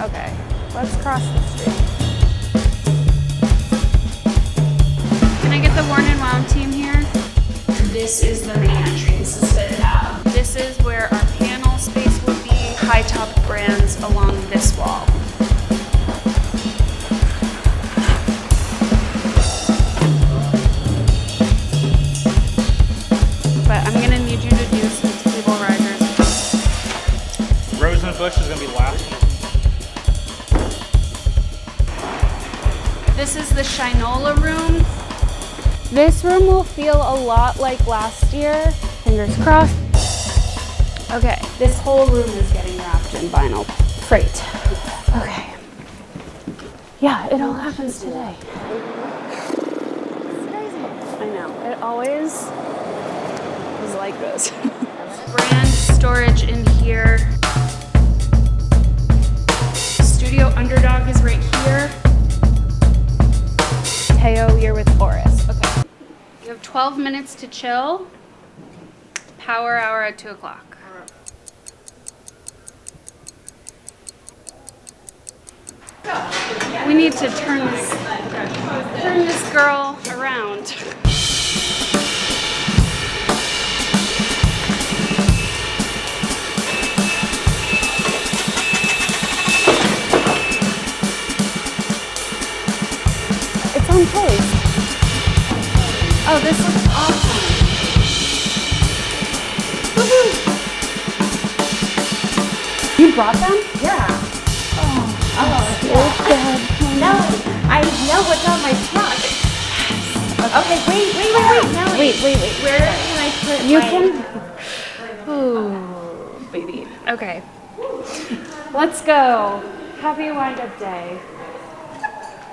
Okay, let's cross the street. Can I get the Worn and Wound team here? This is the main entry. This is fitted out. This is where our panel space will be. High-top brands along this wall. But I'm gonna need you to do some table risers. Rose in the Bush is gonna be last. This is the Shinola room. This room will feel a lot like last year. Fingers crossed. Okay, this whole room is getting wrapped in vinyl freight. Okay. Yeah, it all happens today. It's crazy. I know, it always is like this. Brand storage in here. Studio Underdog is right here. Teo, you're with Boris. Okay. You have 12 minutes to chill. Power hour at 2 o'clock. We need to turn this girl around. It's on pose. Oh, this looks awesome. Woohoo! You brought them? Yeah. Oh, yeah. No, I know what's on my truck. Okay, wait. Nelly. Wait. Where can I put You my... can. Ooh, baby. Okay. Let's go. Happy wind-up day.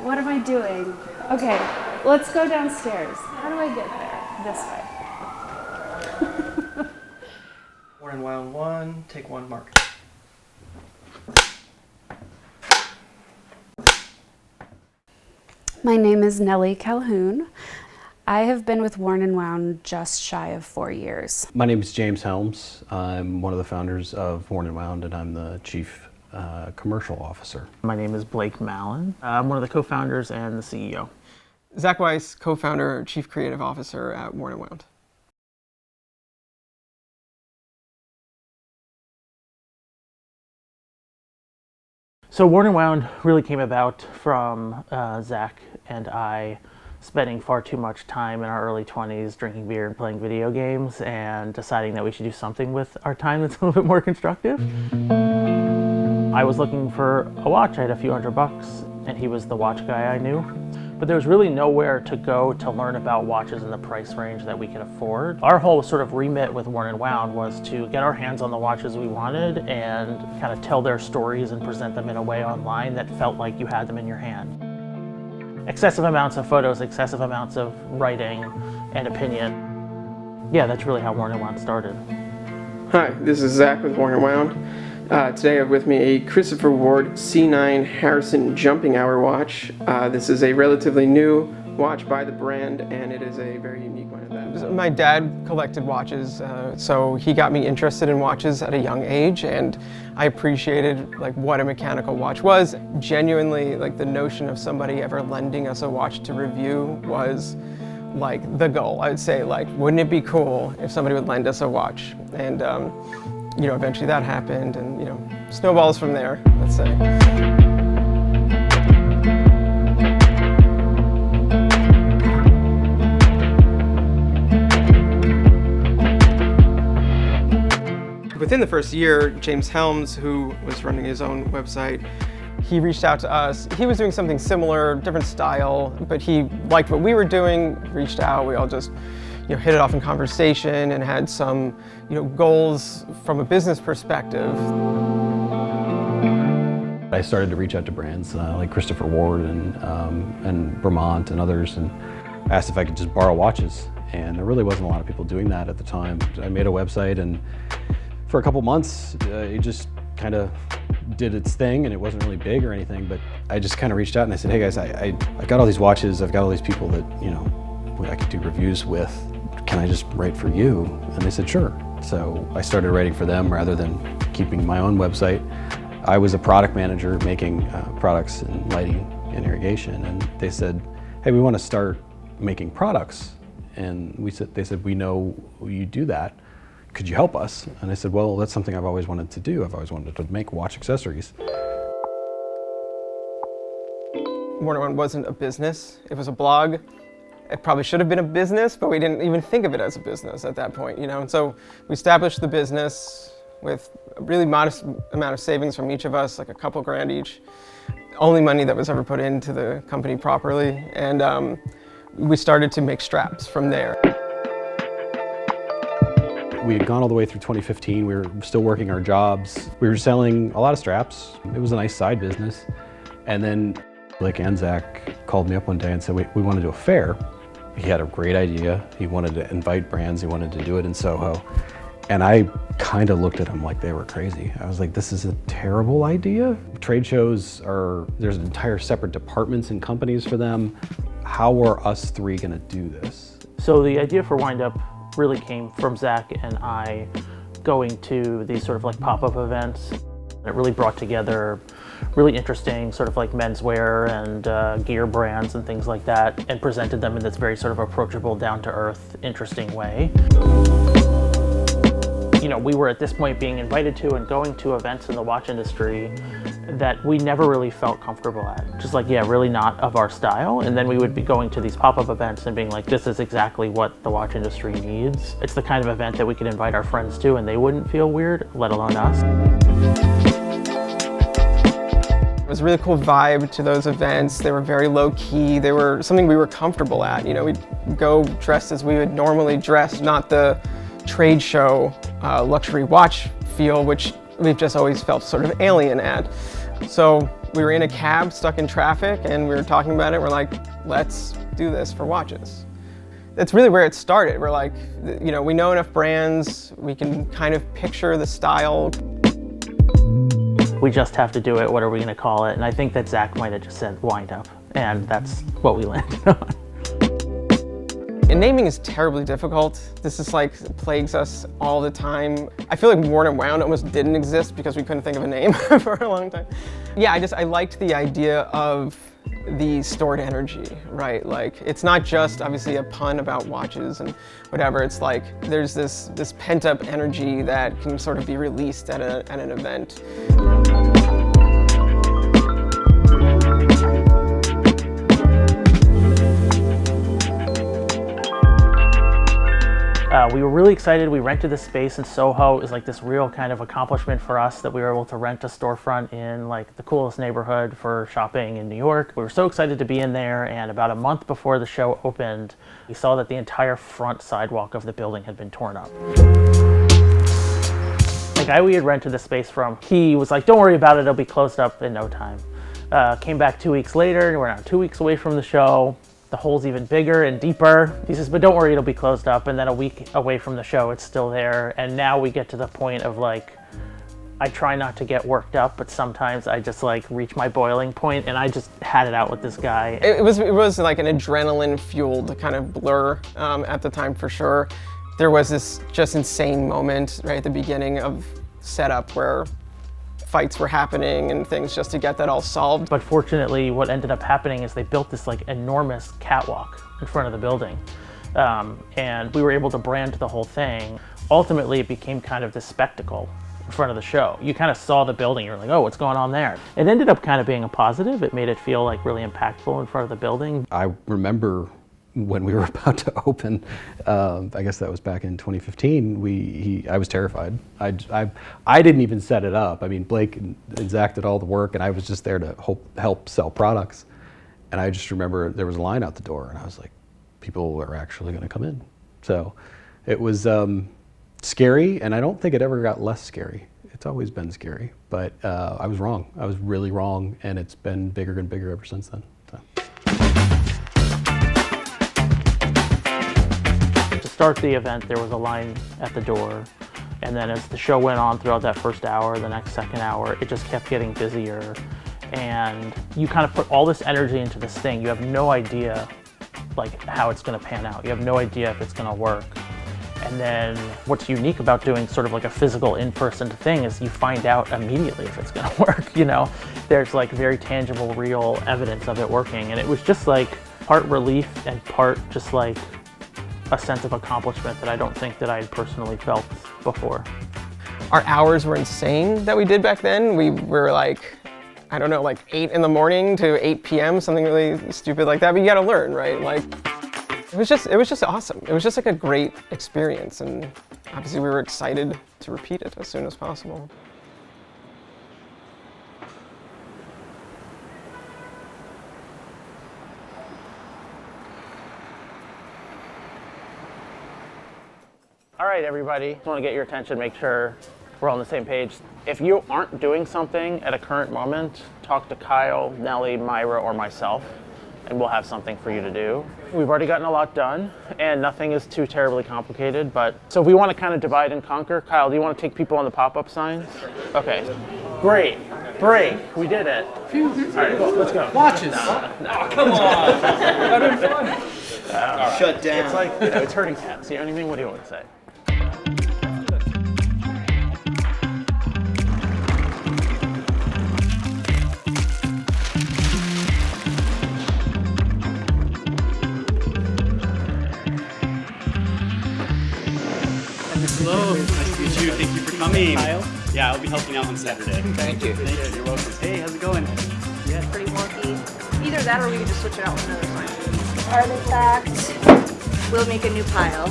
What am I doing? Okay, let's go downstairs. How do I get there? This way. Worn and Wound 1, take 1, mark. My name is Nellie Calhoun. I have been with Worn and Wound just shy of 4 years. My name is James Helms. I'm one of the founders of Worn and Wound, and I'm the chief commercial officer. My name is Blake Mallon. I'm one of the co-founders and the CEO. Zach Weiss, co-founder, chief creative officer at Worn and Wound. So Worn and Wound really came about from Zach and I spending far too much time in our early 20s drinking beer and playing video games and deciding that we should do something with our time that's a little bit more constructive. I was looking for a watch. I had a few $100 and he was the watch guy I knew. But there was really nowhere to go to learn about watches in the price range that we could afford. Our whole sort of remit with Worn and Wound was to get our hands on the watches we wanted and kind of tell their stories and present them in a way online that felt like you had them in your hand. Excessive amounts of photos, excessive amounts of writing and opinion. Yeah, that's really how Worn and Wound started. Hi, this is Zach with Worn and Wound. Today I have with me a Christopher Ward C9 Harrison Jumping Hour watch. This is a relatively new watch by the brand, and it is a very unique one at that. My dad collected watches, so he got me interested in watches at a young age, and I appreciated what a mechanical watch was. Genuinely, the notion of somebody ever lending us a watch to review was the goal. I would say, wouldn't it be cool if somebody would lend us a watch? And eventually that happened, and snowballs from there, let's say. Within the first year, James Helms, who was running his own website, he reached out to us. He was doing something similar, different style, but he liked what we were doing, reached out. We all just hit it off in conversation and had some goals from a business perspective. I started to reach out to brands like Christopher Ward and Vermont and others, and asked if I could just borrow watches. And there really wasn't a lot of people doing that at the time. I made a website, and for a couple months, it just kind of did its thing, and it wasn't really big or anything, but I just kind of reached out and I said, hey guys, I got all these watches, I've got all these people that, I could do reviews with. Can I just write for you? And they said, sure. So I started writing for them rather than keeping my own website. I was a product manager making products in lighting and irrigation, and they said, hey, we want to start making products. And they said, we know you do that. Could you help us? And I said, well, that's something I've always wanted to do. I've always wanted to make watch accessories. Warner One wasn't a business, it was a blog. It probably should have been a business, but we didn't even think of it as a business at that point, you know? And so we established the business with a really modest amount of savings from each of us, like a couple grand each. Only money that was ever put into the company properly. And we started to make straps from there. We had gone all the way through 2015. We were still working our jobs. We were selling a lot of straps. It was a nice side business. And then Blake and Zach called me up one day and said, we want to do a fair. He had a great idea. He wanted to invite brands. He wanted to do it in Soho. And I kind of looked at him like they were crazy. I was like, this is a terrible idea. Trade shows there's entire separate departments and companies for them. How are us three gonna do this? So the idea for Windup really came from Zach and I going to these sort of like pop-up events. It really brought together really interesting sort of like menswear and gear brands and things like that, and presented them in this very sort of approachable, down-to-earth, interesting way. You know, we were at this point being invited to and going to events in the watch industry that we never really felt comfortable at. Just like, yeah, really not of our style. And then we would be going to these pop-up events and being like, this is exactly what the watch industry needs. It's the kind of event that we could invite our friends to and they wouldn't feel weird, let alone us. It was a really cool vibe to those events. They were very low key. They were something we were comfortable at. You know, we'd go dressed as we would normally dress, not the trade show luxury watch feel, which we've just always felt sort of alien at. So we were in a cab stuck in traffic and we were talking about it. We're like, let's do this for watches. That's really where it started. We're like, you know, we know enough brands. We can kind of picture the style. We just have to do it. What are we going to call it? And I think that Zach might have just said Windup, and that's what we landed on. And naming is terribly difficult. This is like plagues us all the time. I feel like Worn and Wound almost didn't exist because we couldn't think of a name for a long time. Yeah, I liked the idea of the stored energy, right? Like, it's not just obviously a pun about watches and whatever. It's like there's this pent-up energy that can sort of be released at an event. We were really excited. We rented the space in Soho. It was like this real kind of accomplishment for us that we were able to rent a storefront in like the coolest neighborhood for shopping in New York. We were so excited to be in there, and about a month before the show opened, we saw that the entire front sidewalk of the building had been torn up. The guy we had rented the space from, he was like, don't worry about it, it'll be closed up in no time. Came back 2 weeks later, and we're now 2 weeks away from the show. The hole's even bigger and deeper. He says, but don't worry, it'll be closed up. And then a week away from the show, it's still there. And now we get to the point of like, I try not to get worked up, but sometimes I just like reach my boiling point, and I just had it out with this guy. It was like an adrenaline fueled kind of blur at the time for sure. There was this just insane moment right at the beginning of setup where fights were happening and things just to get that all solved. But fortunately, what ended up happening is they built this like enormous catwalk in front of the building. And we were able to brand the whole thing. Ultimately, it became kind of this spectacle in front of the show. You kind of saw the building, you're like, oh, what's going on there? It ended up kind of being a positive. It made it feel like really impactful in front of the building. I remember when we were about to open, I guess that was back in 2015, I was terrified. I didn't even set it up. I mean, Blake and Zach did all the work, and I was just there to help sell products. And I just remember there was a line out the door, and I was like, people are actually gonna come in. So it was scary, and I don't think it ever got less scary. It's always been scary, but I was wrong. I was really wrong, and it's been bigger and bigger ever since then. So. To start the event, there was a line at the door, and then as the show went on throughout that first hour, the next second hour, it just kept getting busier, and you kind of put all this energy into this thing. You have no idea like how it's going to pan out. You have no idea if it's going to work. And then what's unique about doing sort of like a physical in-person thing is you find out immediately if it's gonna work, you know? There's like very tangible, real evidence of it working. And it was just like part relief and part just like a sense of accomplishment that I don't think that I had personally felt before. Our hours were insane that we did back then. We were like, I don't know, like 8 in the morning to 8 p.m., something really stupid like that, but you gotta learn, right? Like, it was just awesome. It was just like a great experience, and obviously we were excited to repeat it as soon as possible. All right, everybody, I want to get your attention, make sure we're all on the same page. If you aren't doing something at a current moment, talk to Kyle, Nellie, Myra, or myself, and we'll have something for you to do. We've already gotten a lot done, and nothing is too terribly complicated, but so if we want to kind of divide and conquer, Kyle, do you want to take people on the pop-up signs? Okay, great, break, we did it. All right, let's go. Watches. Oh, come on. Having fun. Shut down. It's like, you know, it's hurting cats. You know what I mean? What do you want to say? Hello. Nice to meet you. Thank you for coming. Kyle? Yeah, I'll be helping out on Saturday. Thank you. Thank you. You're welcome. Hey, how's it going? Pretty wonky. Either that or we could just switch it out with another sign. Artifact. We'll make a new pile.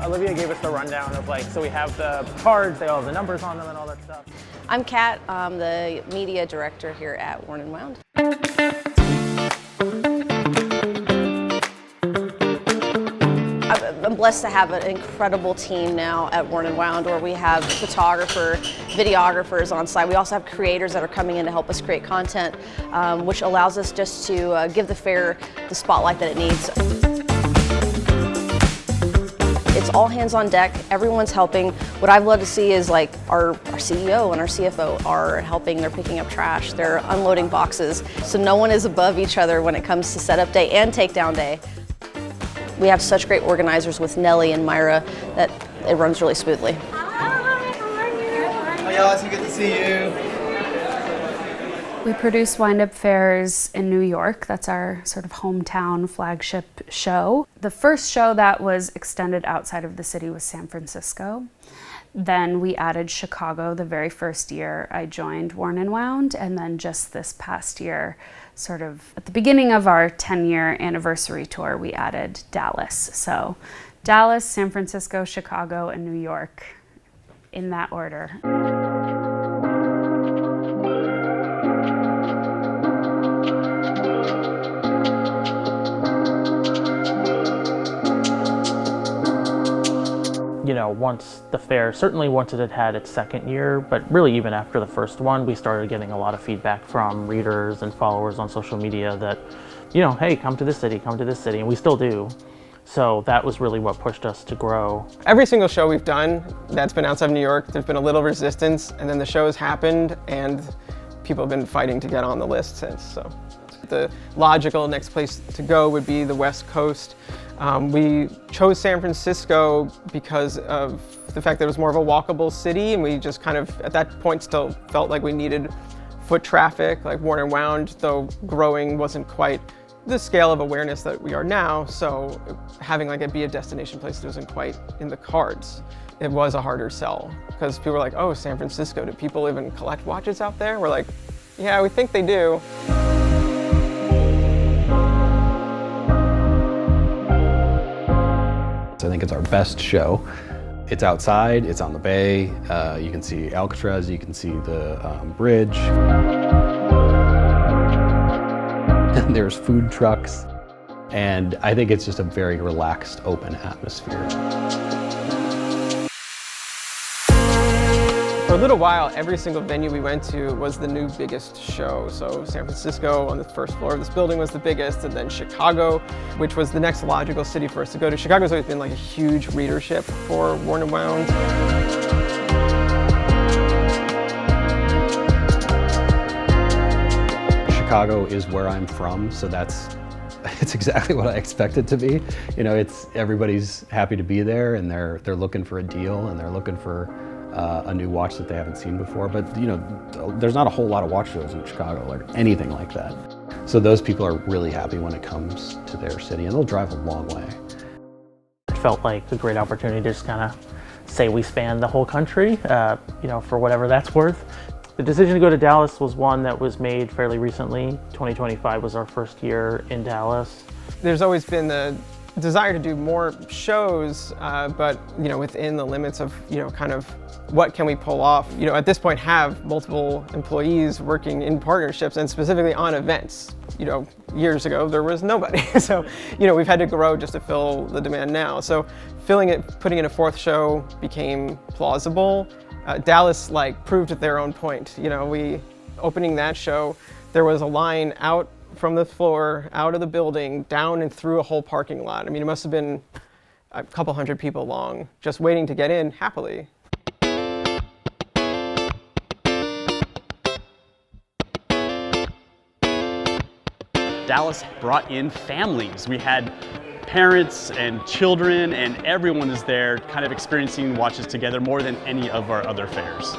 Olivia gave us the rundown of like, so we have the cards, they all have the numbers on them and all that stuff. I'm Kat, I'm the media director here at Worn & Wound. I'm blessed to have an incredible team now at Worn & Wound, where we have videographers on site. We also have creators that are coming in to help us create content, which allows us just to give the fair the spotlight that it needs. It's all hands on deck, everyone's helping. What I've loved to see is like our CEO and our CFO are helping, they're picking up trash, they're unloading boxes. So no one is above each other when it comes to setup day and takedown day. We have such great organizers with Nellie and Myra that it runs really smoothly. Hi, y'all. It's good to see you. We produce Windup Fairs in New York. That's our sort of hometown flagship show. The first show that was extended outside of the city was San Francisco. Then we added Chicago the very first year I joined Worn & Wound, and then just this past year, sort of at the beginning of our 10-year anniversary tour, we added Dallas. So Dallas, San Francisco, Chicago, and New York, in that order. You know, once the fair, certainly once it had had its second year, but really even after the first one, we started getting a lot of feedback from readers and followers on social media that, you know, hey, come to this city, and we still do. So that was really what pushed us to grow. Every single show we've done that's been outside of New York, there's been a little resistance, and then the show has happened, and people have been fighting to get on the list since. So the logical next place to go would be the West Coast. We chose San Francisco because of the fact that it was more of a walkable city, and we just kind of, at that point, still felt like we needed foot traffic. Like Worn & Wound, though growing, wasn't quite the scale of awareness that we are now, so having like it be a destination place wasn't quite in the cards. It was a harder sell, because people were like, oh, San Francisco, do people even collect watches out there? We're like, yeah, we think they do. I think it's our best show. It's outside, it's on the bay, you can see Alcatraz, you can see the bridge. And there's food trucks. And I think it's just a very relaxed, open atmosphere. For a little while, every single venue we went to was the new biggest show. So San Francisco on the first floor of this building was the biggest, and then Chicago, which was the next logical city for us to go to. Chicago's always been like a huge readership for Worn and Wound. Chicago is where I'm from, so it's exactly what I expect it to be. You know, everybody's happy to be there, and they're looking for a deal, and they're looking for a new watch that they haven't seen before. But you know, there's not a whole lot of watch shows in Chicago or anything like that. So those people are really happy when it comes to their city, and they'll drive a long way. It felt like a great opportunity to just kind of say we span the whole country, you know, for whatever that's worth. The decision to go to Dallas was one that was made fairly recently. 2025 was our first year in Dallas. There's always been the desire to do more shows, but you know, within the limits of, you know, kind of what can we pull off. You know, at this point have multiple employees working in partnerships and specifically on events. You know, years ago there was nobody. So, you know, we've had to grow just to fill the demand now. So filling it, putting in a fourth show became plausible. Dallas proved at their own point. You know, opening that show, there was a line out from the floor, out of the building, down and through a whole parking lot. I mean, it must have been a couple hundred people long, just waiting to get in happily. Dallas brought in families. We had parents and children, and everyone is there kind of experiencing watches together more than any of our other fairs.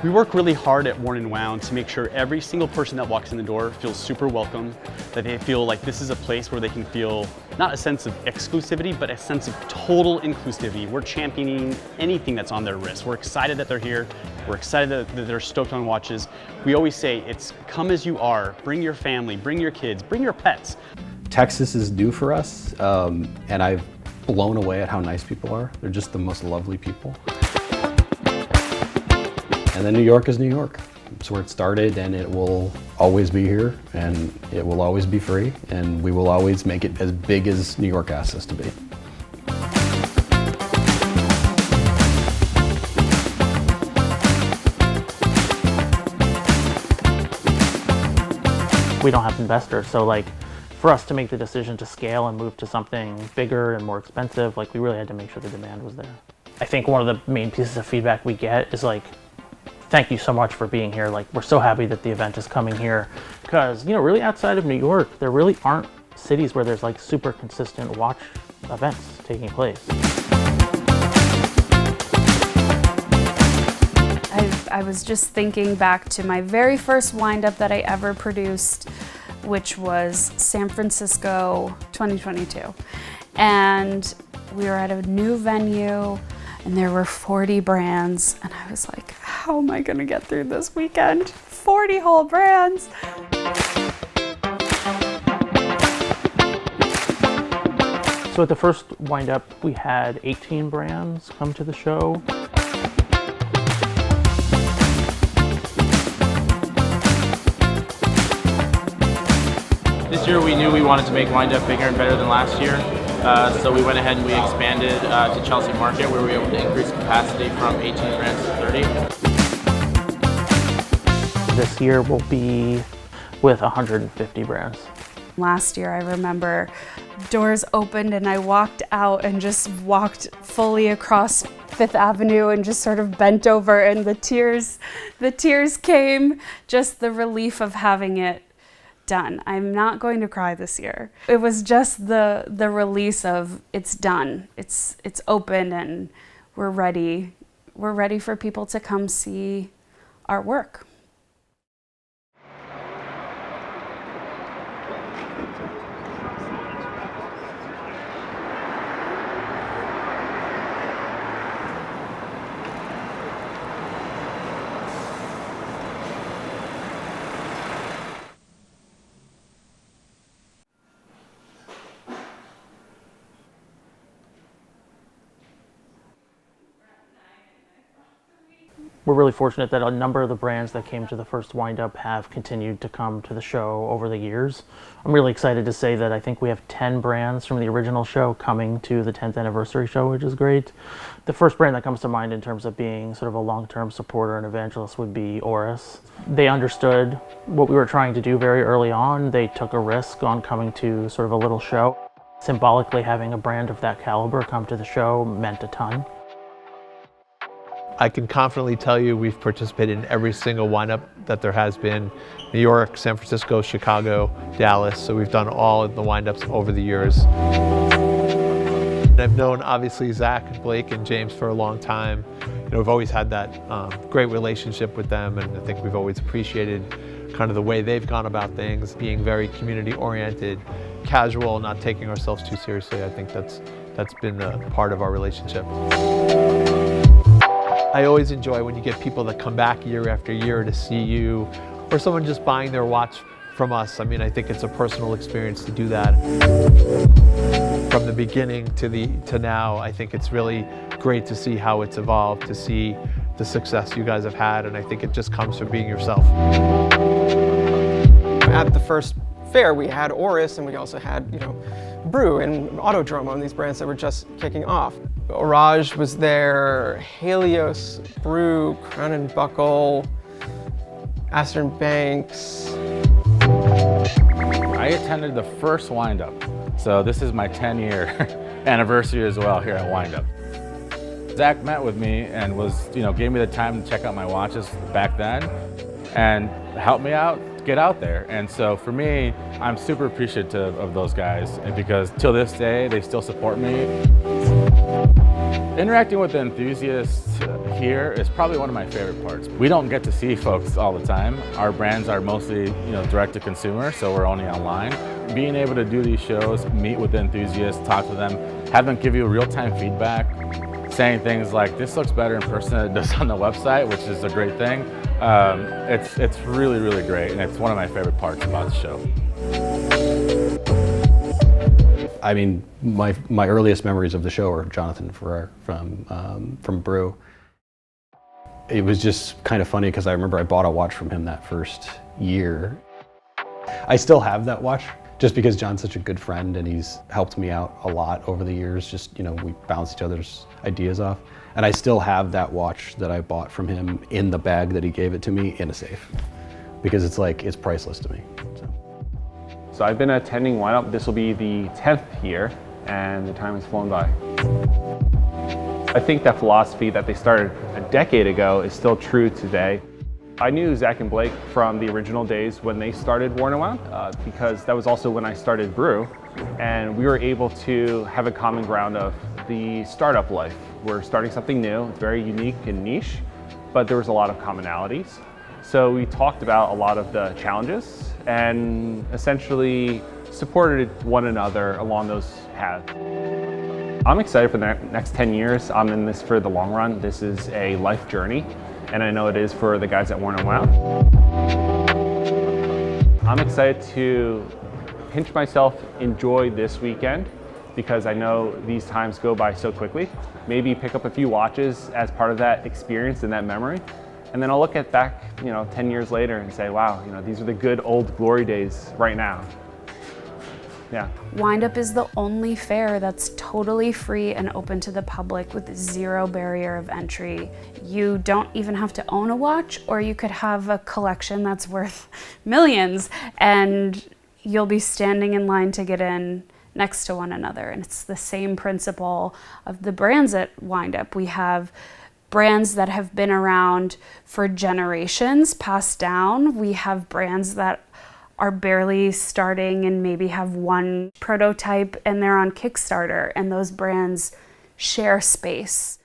We work really hard at Worn and Wound to make sure every single person that walks in the door feels super welcome, that they feel like this is a place where they can feel not a sense of exclusivity, but a sense of total inclusivity. We're championing anything that's on their wrist. We're excited that they're here. We're excited that they're stoked on watches. We always say it's come as you are. Bring your family, bring your kids, bring your pets. Texas is new for us, and I've blown away at how nice people are. They're just the most lovely people. And then New York is New York. It's where it started, and it will always be here, and it will always be free, and we will always make it as big as New York asks us to be. We don't have investors, so for us to make the decision to scale and move to something bigger and more expensive, we really had to make sure the demand was there. I think one of the main pieces of feedback we get is thank you so much for being here. We're so happy that the event is coming here, because really outside of New York, there really aren't cities where there's super consistent watch events taking place. I was just thinking back to my very first wind-up that I ever produced, which was San Francisco 2022. And we were at a new venue, and there were 40 brands, and I was like, how am I gonna get through this weekend? 40 whole brands. So at the first wind-up, we had 18 brands come to the show. This year we knew we wanted to make Windup bigger and better than last year, so we went ahead and we expanded to Chelsea Market, where we were able to increase capacity from 18 brands to 30. This year will be with 150 brands. Last year I remember doors opened and I walked out and just walked fully across Fifth Avenue and just sort of bent over, and the tears came, just the relief of having it done. I'm not going to cry this year. It was just the release of it's done. It's open, and we're ready. We're ready for people to come see our work. We're really fortunate that a number of the brands that came to the first Windup have continued to come to the show over the years. I'm really excited to say that I think we have 10 brands from the original show coming to the 10th anniversary show, which is great. The first brand that comes to mind in terms of being sort of a long-term supporter and evangelist would be Oris. They understood what we were trying to do very early on. They took a risk on coming to sort of a little show. Symbolically, having a brand of that caliber come to the show meant a ton. I can confidently tell you we've participated in every single Windup that there has been. New York, San Francisco, Chicago, Dallas. So we've done all of the Windups over the years. I've known obviously Zach and Blake and James for a long time. You know, we've always had that great relationship with them, and I think we've always appreciated kind of the way they've gone about things, being very community oriented, casual, not taking ourselves too seriously. I think that's been a part of our relationship. I always enjoy when you get people that come back year after year to see you, or someone just buying their watch from us. I mean, I think it's a personal experience to do that. From the beginning to now, I think it's really great to see how it's evolved, to see the success you guys have had, and I think it just comes from being yourself. At the first fair, we had Oris, and we also had, you know, Brew and Autodromo, and these brands that were just kicking off. Orage was there, Helios, Brew, Crown and Buckle, Aston Banks. I attended the first Windup, so this is my 10-year anniversary as well here at Windup. Zach met with me and gave me the time to check out my watches back then and helped me out get out there. And so for me, I'm super appreciative of those guys because till this day, they still support me. Interacting with the enthusiasts here is probably one of my favorite parts. We don't get to see folks all the time. Our brands are mostly, direct to consumer, so we're only online. Being able to do these shows, meet with the enthusiasts, talk to them, have them give you real-time feedback, saying things like, this looks better in person than it does on the website, which is a great thing. It's really, really great, and it's one of my favorite parts about the show. I mean, my earliest memories of the show are Jonathan Ferrer from Brew. It was just kind of funny because I remember I bought a watch from him that first year. I still have that watch just because John's such a good friend and he's helped me out a lot over the years. Just, we bounce each other's ideas off. And I still have that watch that I bought from him in the bag that he gave it to me in a safe because it's priceless to me. So I've been attending Windup. This will be the 10th year, and the time has flown by. I think that philosophy that they started a decade ago is still true today. I knew Zach and Blake from the original days when they started Worn and Wound, because that was also when I started Brew, and we were able to have a common ground of the startup life. We're starting something new, it's very unique and niche, but there was a lot of commonalities. So we talked about a lot of the challenges and essentially supported one another along those paths. I'm excited for the next 10 years. I'm in this for the long run. This is a life journey, and I know it is for the guys at Worn and Wound. I'm excited to pinch myself, enjoy this weekend, because I know these times go by so quickly. Maybe pick up a few watches as part of that experience and that memory. And then I'll look at back, 10 years later and say, wow, these are the good old glory days right now. Yeah. Windup is the only fair that's totally free and open to the public with zero barrier of entry. You don't even have to own a watch, or you could have a collection that's worth millions and you'll be standing in line to get in next to one another. And it's the same principle of the brands at Windup. We have brands that have been around for generations, passed down. We have brands that are barely starting and maybe have one prototype and they're on Kickstarter, and those brands share space.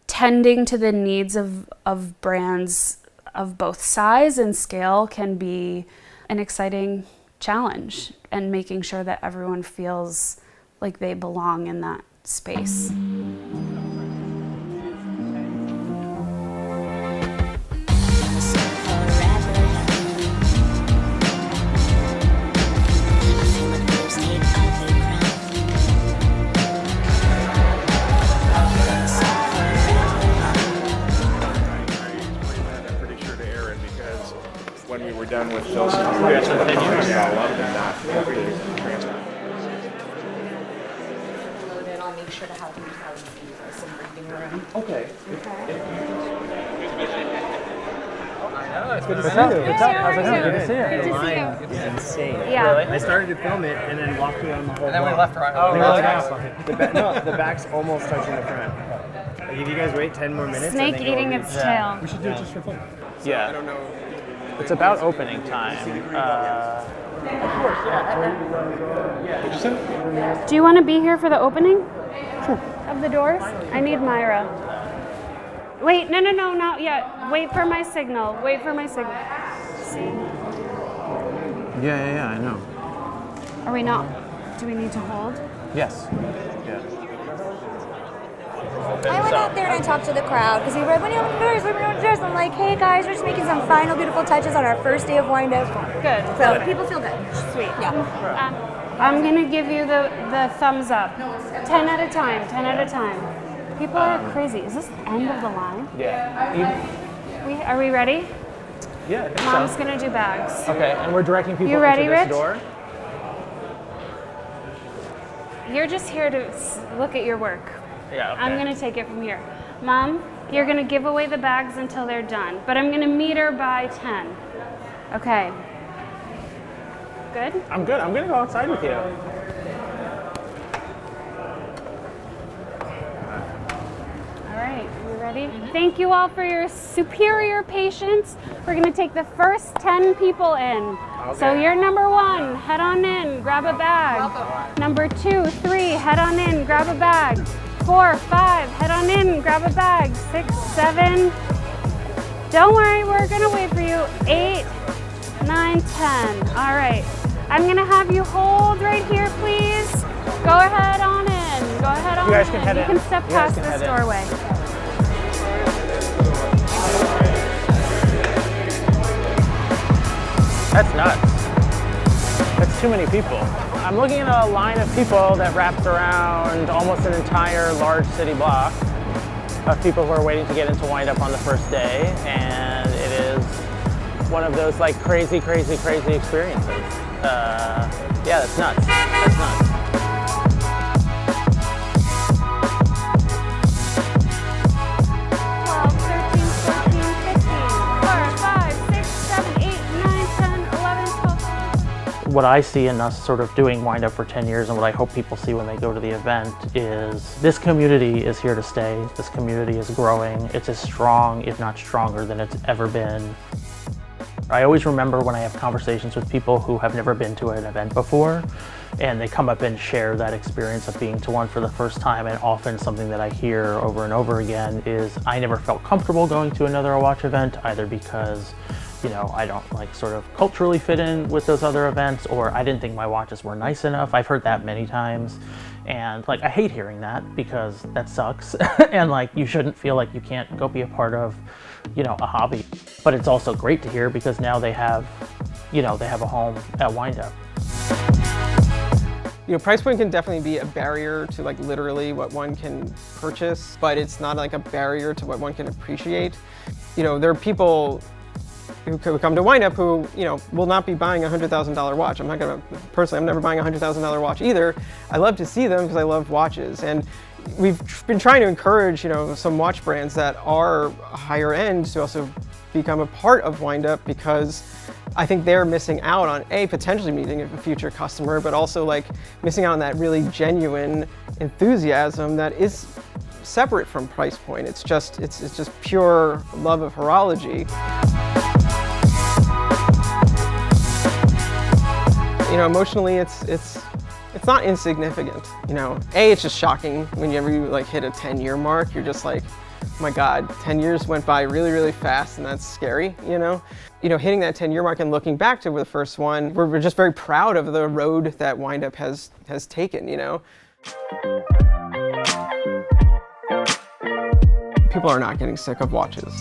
Tending to the needs of brands of both size and scale can be an exciting challenge, and making sure that everyone feels like they belong in that space. I'll make sure to have you some breathing room. Okay. It's good to see you. What's up? How's it going? Good to see you. Good to see you. It was insane. Yeah. Really? I started to film it and then walked around the whole And then we left right. Oh, the back's almost touching the front. Like, if you guys wait 10 more minutes. Snake eating its tail. We should do it just for fun. Yeah. I don't know. It's about opening time. Do you want to be here for the opening? Of the doors? I need Myra. Wait, no, not yet. Wait for my signal. Wait for my signal. See? Yeah, I know. Are we not? Do we need to hold? Yes. Yeah. I went out there and I talked to the crowd because we were like, when you open the doors, when you open the doors. I'm like, hey guys, we're just making some final beautiful touches on our first day of Windup. Good. So people feel good. Sweet. Yeah. I'm going to give you the thumbs up. 10 at a time, 10 at a time. People are crazy. Is this the end of the line? Yeah. Are we ready? Yeah, I think Mom's so. going to do bags. Okay, and we're directing people You ready, into this Rich? door. You're just here to look at your work. Yeah, okay. I'm going to take it from here. Mom, you're going to give away the bags until they're done, but I'm going to meter by 10. Okay. Good? I'm good. I'm going to go outside with you. All right, you ready? Thank you all for your superior patience. We're going to take the first 10 people in. So you're number 1, head on in, grab a bag. Number 2, 3, head on in, grab a bag. 4, 5, head on in, grab a bag. 6, 7. Don't worry, we're going to wait for you. 8, 9, 10. All right. I'm going to have you hold right here, please. Go ahead on in. Go ahead on in. You guys can head in. You can step You guys past can this head in. doorway. That's nuts. That's too many people. I'm looking at a line of people that wraps around almost an entire large city block of people who are waiting to get into Windup on the first day, and it is one of those like crazy experiences. Yeah, that's nuts. That's nuts. 12, 13, 14, 15, 4, 5, 6, 7, 8, 9, 10, 11, 12. What I see in us sort of doing Windup for 10 years and what I hope people see when they go to the event is this community is here to stay. This community is growing. It's as strong, if not stronger, than it's ever been. I always remember when I have conversations with people who have never been to an event before, and they come up and share that experience of being to one for the first time, and often something that I hear over and over again is, I never felt comfortable going to another watch event, either because, you know, I don't like sort of culturally fit in with those other events, or I didn't think my watches were nice enough. I've heard that many times. And like, I hate hearing that because that sucks. And like, you shouldn't feel like you can't go be a part of, you know, a hobby. But it's also great to hear because now they have, you know, they have a home at Windup. You know, price point can definitely be a barrier to like literally what one can purchase, but it's not like a barrier to what one can appreciate. You know, there are people who come to Windup who, you know, will not be buying a $100,000 watch. I'm not gonna, personally, I'm never buying a $100,000 watch either. I love to see them because I love watches. And we've been trying to encourage, you know, some watch brands that are higher end to also become a part of Windup, because I think they're missing out on potentially meeting a future customer, but also like missing out on that really genuine enthusiasm that is separate from price point. It's just pure love of horology. You know, emotionally, it's not insignificant. You know, it's just shocking whenever you like hit a 10-year mark. You're just like, oh my God, 10 years went by really, really fast, and that's scary. You know, hitting that 10-year mark and looking back to the first one, we're just very proud of the road that Windup has taken. You know. People are not getting sick of watches.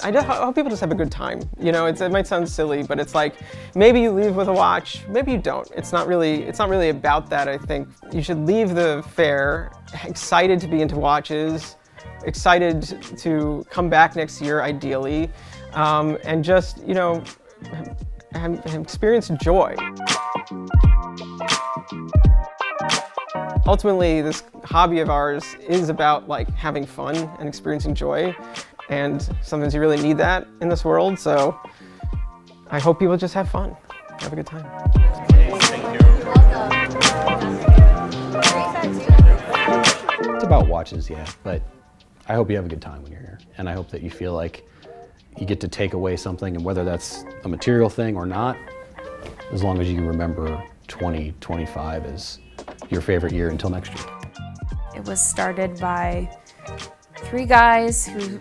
I hope people just have a good time. You know, it might sound silly, but it's like, maybe you leave with a watch, maybe you don't. It's not really about that, I think. You should leave the fair excited to be into watches, excited to come back next year, ideally. and just, you know, have experienced joy. Ultimately, this hobby of ours is about like having fun and experiencing joy, and sometimes you really need that in this world, so I hope people just have fun, have a good time. It's about watches, yeah, but I hope you have a good time when you're here, and I hope that you feel like you get to take away something, and whether that's a material thing or not, as long as you remember 2025 as your favorite year until next year. It was started by 3 guys who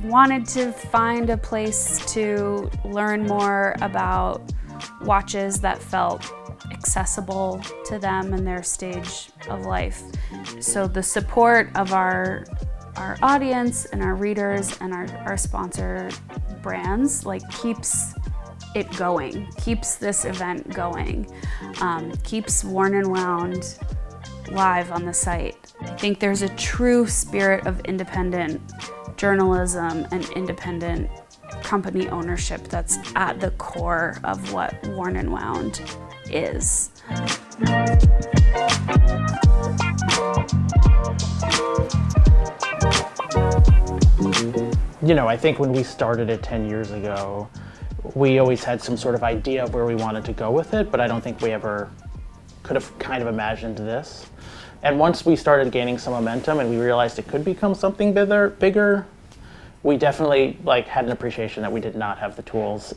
wanted to find a place to learn more about watches that felt accessible to them in their stage of life. So the support of our audience and our readers and our sponsor brands like keeps it going, keeps this event going, keeps Worn and Wound live on the site. I think there's a true spirit of independent journalism and independent company ownership that's at the core of what Worn and Wound is. You know, I think when we started it 10 years ago, we always had some sort of idea of where we wanted to go with it, but I don't think we ever could have kind of imagined this. And once we started gaining some momentum and we realized it could become something bigger, we definitely like had an appreciation that we did not have the tools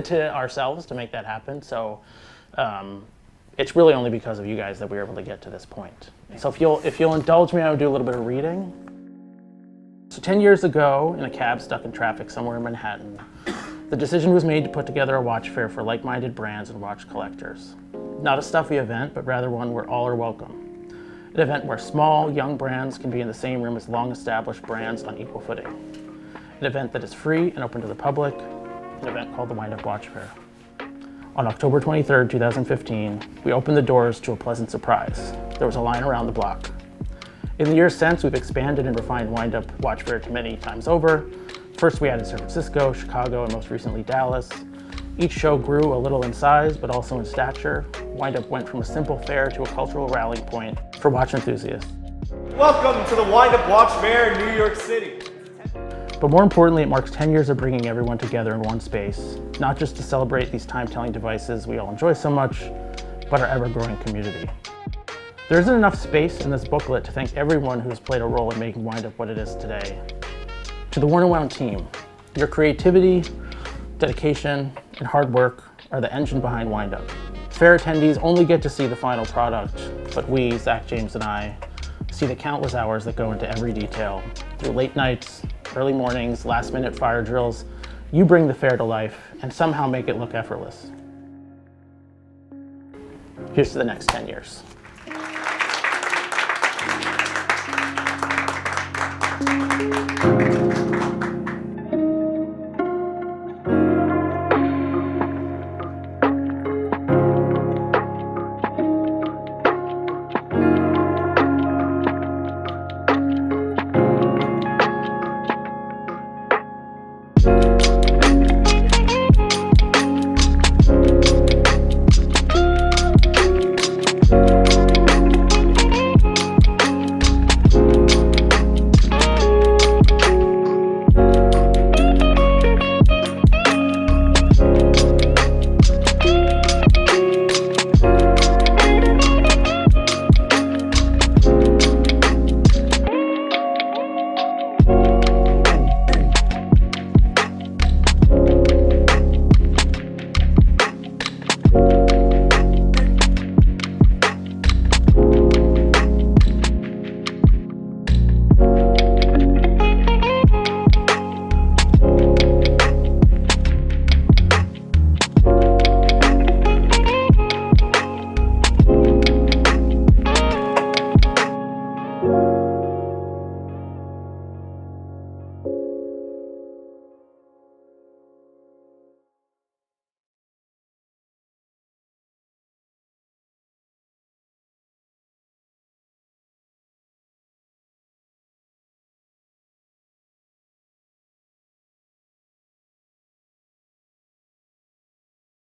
to ourselves to make that happen. So it's really only because of you guys that we were able to get to this point. So if you'll indulge me, I'll do a little bit of reading. So 10 years ago, in a cab stuck in traffic somewhere in Manhattan, the decision was made to put together a watch fair for like-minded brands and watch collectors. Not a stuffy event, but rather one where all are welcome. An event where small, young brands can be in the same room as long-established brands on equal footing. An event that is free and open to the public, an event called the Windup Watch Fair. On October 23rd, 2015, we opened the doors to a pleasant surprise. There was a line around the block. In the years since, we've expanded and refined Windup Watch Fair to many times over. First, we added San Francisco, Chicago, and most recently Dallas. Each show grew a little in size, but also in stature. Windup went from a simple fair to a cultural rallying point for watch enthusiasts. Welcome to the Windup Watch Fair in New York City. But more importantly, it marks 10 years of bringing everyone together in one space, not just to celebrate these time-telling devices we all enjoy so much, but our ever-growing community. There isn't enough space in this booklet to thank everyone who has played a role in making Windup what it is today. To the Worn and Wound team, your creativity, dedication, and hard work are the engine behind Windup. Fair attendees only get to see the final product, but we, Zach, James, and I, see the countless hours that go into every detail. Through late nights, early mornings, last-minute fire drills, you bring the fair to life and somehow make it look effortless. Here's to the next 10 years.